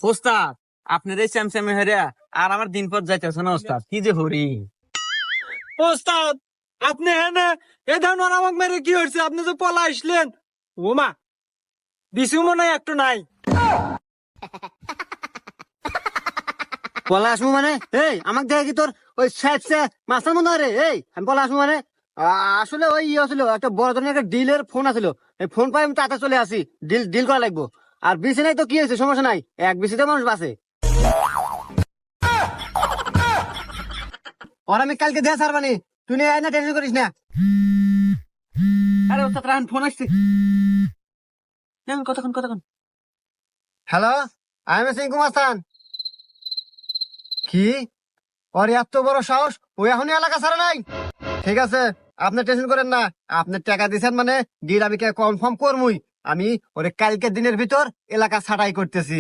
ওস্তাদ আপনার এই স্যামস্যামে হেরিয়া আর আমার দিন পর যাইতেছে না ওস্তাদ, কি যে হরি। ওস্তাদ আপনি হ্যাঁ এ ধরনের আমাকে মেরে কি হয়েছে? আপনি তো পলা আসলেন। ও মা, বিছু মনে হয় একটু নাই। পলা আসবো মানে এই আমাকে দেখে কি তোর ওই মাস্টার মনে হয় রে? এই আমি পলা আসবো মানে আসলে ওই ইয়ে ছিল, একটা বড় ধরনের একটা ডিলের ফোন আছিল। এই ফোন পাই আমি তাতে চলে আসি, ডিল ডিল করা লাগবো। আর বিসি নাই তো কি হয়েছে, সমস্যা নাই, এক বিসিতে মানুষ বাঁচে। ওর আমি কালকে দেয়া সার বানি, তুই নিয়ে আয় না, টেনশন করিস না। আরে ওস্তাদ রাহান ফোন আসছে, কতক্ষণ। Hello, I am Singh Kumar স্থান। কি ওর এত বড় সাহস, ও এখনই এলাকা ছাড়া নাই? ঠিক আছে, আপনি টেনশন করেন না, আপনি টাকা দিচ্ছেন মানে ডিল আমি কনফার্ম করবই। আমি ওরে কালকে দিনের ভিতর এলাকা ছাটাই করতেছি।